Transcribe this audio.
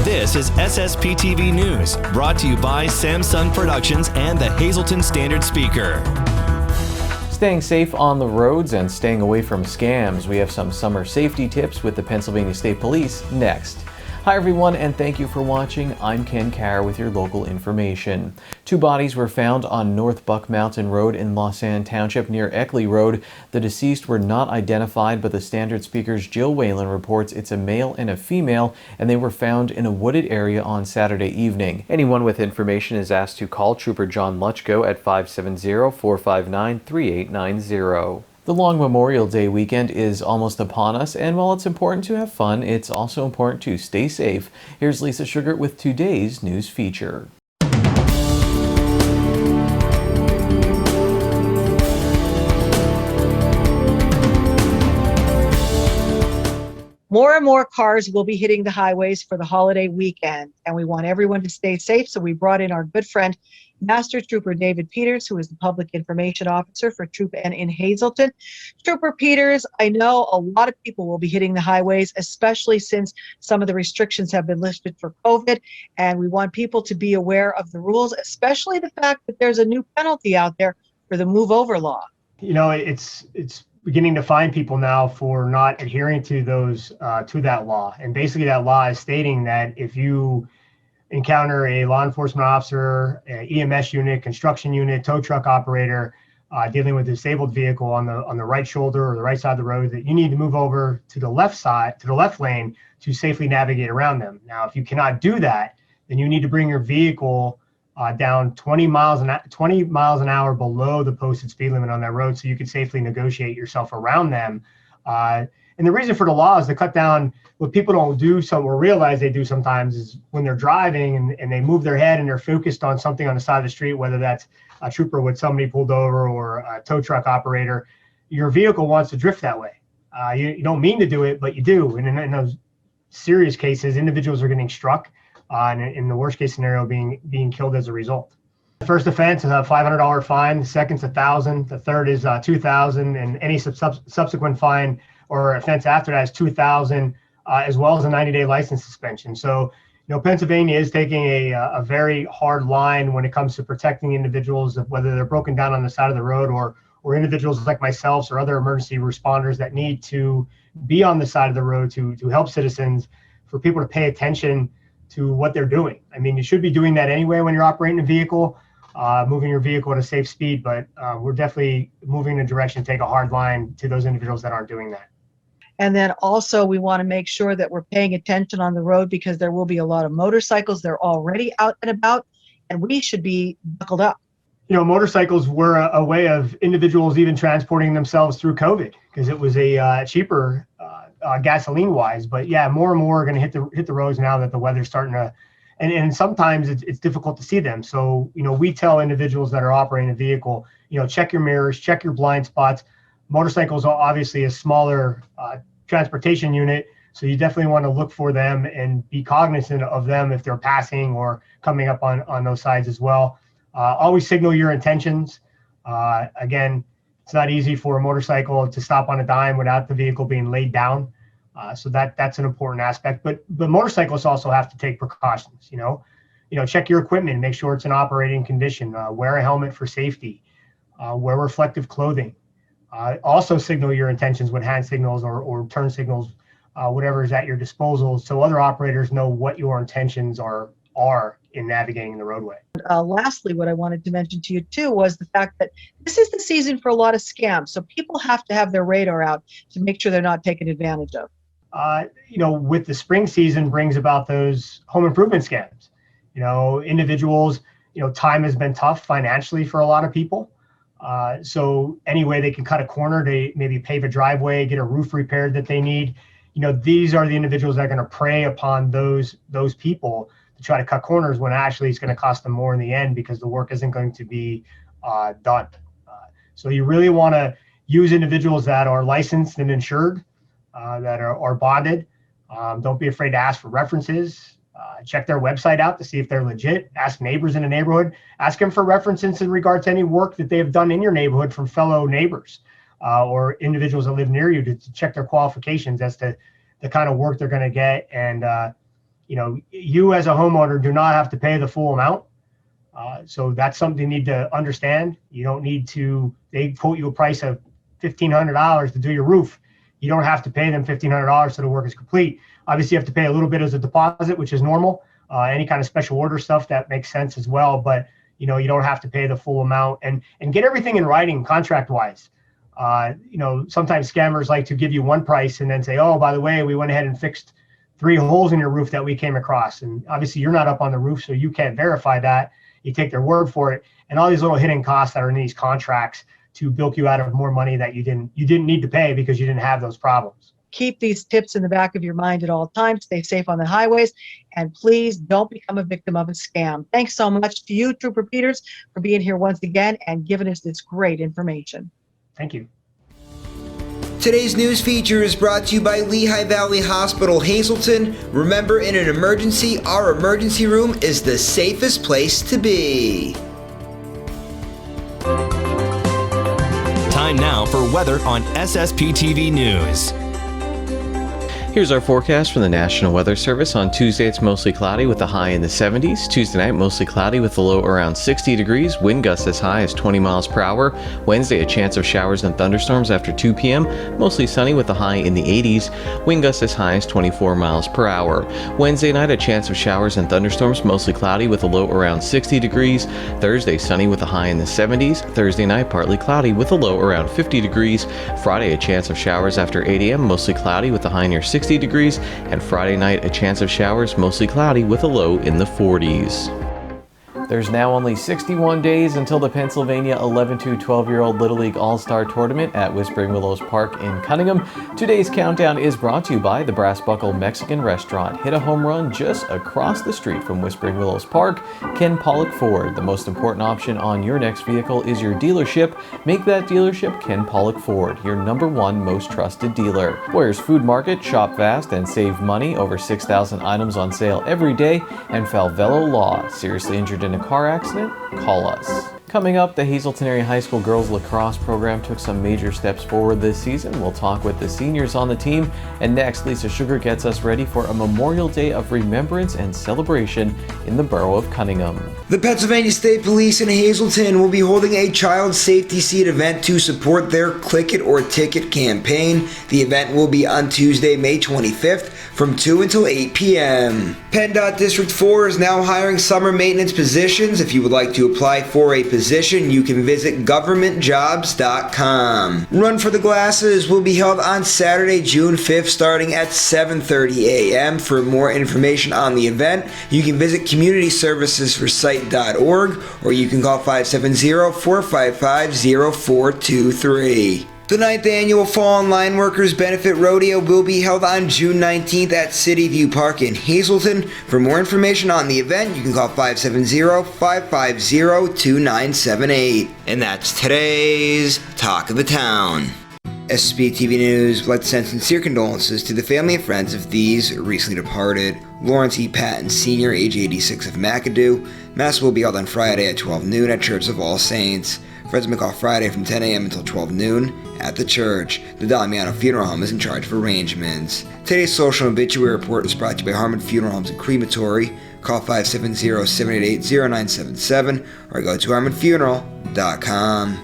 This is SSPTV News, brought to you by Samsung Productions and the Hazleton Standard Speaker. Staying safe on the roads and staying away from scams. We have some summer safety tips with the Pennsylvania State Police next. Hi everyone, and thank you for watching. I'm Ken Carr with your local information. 2 bodies were found on North Buck Mountain Road in Lausanne Township near Eckley Road. The deceased were not identified, but the Standard Speaker's Jill Whalen reports it's a male and a female, and they were found in a wooded area on Saturday evening. Anyone with information is asked to call Trooper John Luchko at 570-459-3890. The long Memorial Day weekend is almost upon us, and while it's important to have fun, it's also important to stay safe. Here's Lisa Sugar with today's news feature. More and more cars will be hitting the highways for the holiday weekend, and we want everyone to stay safe, so we brought in our good friend, Master Trooper David Peters, who is the Public Information Officer for Troop N in Hazleton. Trooper Peters, I know a lot of people will be hitting the highways, especially since some of the restrictions have been lifted for COVID, and we want people to be aware of the rules, especially the fact that there's a new penalty out there for the move over law. You know, it's beginning to find people now for not adhering to those to that law. And basically that law is stating that if you encounter a law enforcement officer, an EMS unit, construction unit, tow truck operator dealing with a disabled vehicle on the right shoulder or the right side of the road, that you need to move over to the left side, to the left lane, to safely navigate around them. Now, if you cannot do that, then you need to bring your vehicle down 20 miles an hour below the posted speed limit on that road, so you can safely negotiate yourself around them. And the reason for the law is to cut down what people don't do or realize they do sometimes is when they're driving and they move their head and they're focused on something on the side of the street, whether that's a trooper with somebody pulled over or a tow truck operator, your vehicle wants to drift that way. You don't mean to do it, but you do. And in those serious cases, individuals are getting struck, and in the worst case scenario, being killed as a result. The first offense is a $500 fine. The second's $1,000. The third is $2,000, and any subsequent fine or offense after that is $2,000, as well as a 90-day license suspension. So, you know, Pennsylvania is taking a very hard line when it comes to protecting individuals, whether they're broken down on the side of the road or individuals like myself or other emergency responders that need to be on the side of the road to help citizens, for people to pay attention to what they're doing. I mean, you should be doing that anyway when you're operating a vehicle, moving your vehicle at a safe speed, but we're definitely moving in a direction to take a hard line to those individuals that aren't doing that. And then also we want to make sure that we're paying attention on the road, because there will be a lot of motorcycles. They're already out and about, and we should be buckled up. You know, motorcycles were a way of individuals even transporting themselves through COVID, because it was a cheaper gasoline wise. But yeah, more and more are going to hit the roads now that the weather's starting to, and sometimes it's difficult to see them. So, you know, we tell individuals that are operating a vehicle, you know, check your mirrors, check your blind spots. Motorcycles are obviously a smaller transportation unit, so you definitely want to look for them and be cognizant of them if they're passing or coming up on those sides as well. Always signal your intentions. Again, it's not easy for a motorcycle to stop on a dime without the vehicle being laid down. So that's an important aspect. But motorcyclists also have to take precautions. You know, check your equipment, make sure it's in operating condition. Wear a helmet for safety. Wear reflective clothing. Also signal your intentions with hand signals or turn signals, whatever is at your disposal, so other operators know what your intentions are in navigating the roadway. Lastly, what I wanted to mention to you too was the fact that this is the season for a lot of scams. So people have to have their radar out to make sure they're not taken advantage of. You know, with the spring season brings about those home improvement scams. You know, individuals, you know, time has been tough financially for a lot of people. So any way they can cut a corner, they maybe pave a driveway, get a roof repaired that they need. You know, these are the individuals that are going to prey upon those people to try to cut corners, when actually it's going to cost them more in the end, because the work isn't going to be done. So you really want to use individuals that are licensed and insured, that are bonded. Don't be afraid to ask for references. Check their website out to see if they're legit. Ask neighbors in the neighborhood. Ask them for references in regard to any work that they have done in your neighborhood from fellow neighbors. or individuals that live near you to check their qualifications as to the kind of work they're going to get. And, you as a homeowner do not have to pay the full amount. So that's something you need to understand. You don't need to, they quote you a price of $1,500 to do your roof. You don't have to pay them $1,500 so the work is complete. Obviously, you have to pay a little bit as a deposit, which is normal. Any kind of special order stuff, that makes sense as well. But, you don't have to pay the full amount, and get everything in writing contract-wise. Sometimes scammers like to give you one price and then say, oh, by the way, we went ahead and fixed 3 holes in your roof that we came across. And obviously, you're not up on the roof, so you can't verify that. You take their word for it. And all these little hidden costs that are in these contracts to bilk you out of more money that you didn't need to pay because you didn't have those problems. Keep these tips in the back of your mind at all times. Stay safe on the highways, and please don't become a victim of a scam. Thanks so much to you, Trooper Peters, for being here once again and giving us this great information. Thank you. Today's news feature is brought to you by Lehigh Valley Hospital, Hazleton. Remember, in an emergency, our emergency room is the safest place to be. Time now for weather on SSPTV News. Here's our forecast from the National Weather Service. On Tuesday, it's mostly cloudy with a high in the 70s. Tuesday night, mostly cloudy with a low around 60 degrees. Wind gusts as high as 20 miles per hour. Wednesday, a chance of showers and thunderstorms after 2 p.m. Mostly sunny with a high in the 80s. Wind gusts as high as 24 miles per hour. Wednesday night, a chance of showers and thunderstorms, mostly cloudy with a low around 60 degrees. Thursday, sunny with a high in the 70s. Thursday night, partly cloudy with a low around 50 degrees. Friday, a chance of showers after 8 a.m., mostly cloudy with a high near 60 degrees, and Friday night a chance of showers, mostly cloudy with a low in the 40s. There's now only 61 days until the Pennsylvania 11 to 12-year-old Little League All-Star Tournament at Whispering Willows Park in Cunningham. Today's countdown is brought to you by the Brass Buckle Mexican Restaurant. Hit a home run just across the street from Whispering Willows Park. Ken Pollock Ford. The most important option on your next vehicle is your dealership. Make that dealership Ken Pollock Ford, your #1 most trusted dealer. Boyer's Food Market. Shop fast and save money. Over 6,000 items on sale every day. And Falvello Law. Seriously injured in a car accident? Call us. Coming up, the Hazleton Area High School girls lacrosse program took some major steps forward this season. We'll talk with the seniors on the team. And next, Lisa Sugar gets us ready for a Memorial Day of remembrance and celebration in the borough of Cunningham. The Pennsylvania State Police in Hazleton will be holding a child safety seat event to support their Click It or Ticket campaign. The event will be on Tuesday, May 25th from 2 until 8 p.m. PennDOT District 4 is now hiring summer maintenance positions. If you would like to apply for a position, you can visit governmentjobs.com. Run for the Glasses will be held on Saturday, June 5th, starting at 7:30 a.m. For more information on the event, you can visit communityservicesforsite.org or you can call 570-455-0423. The 9th Annual Fall and Line Workers Benefit Rodeo will be held on June 19th at City View Park in Hazleton. For more information on the event, you can call 570-550-2978. And that's today's Talk of the Town. SSPTV News would like to send sincere condolences to the family and friends of these recently departed. Lawrence E. Patton, Sr., age 86 of McAdoo. Mass will be held on Friday at 12 noon at Church of All Saints. Friends may call Friday from 10 a.m. until 12 noon at the church. The Damiano Funeral Home is in charge of arrangements. Today's social obituary report is brought to you by Harmon Funeral Homes and Crematory. Call 570-788-0977 or go to harmonfuneral.com.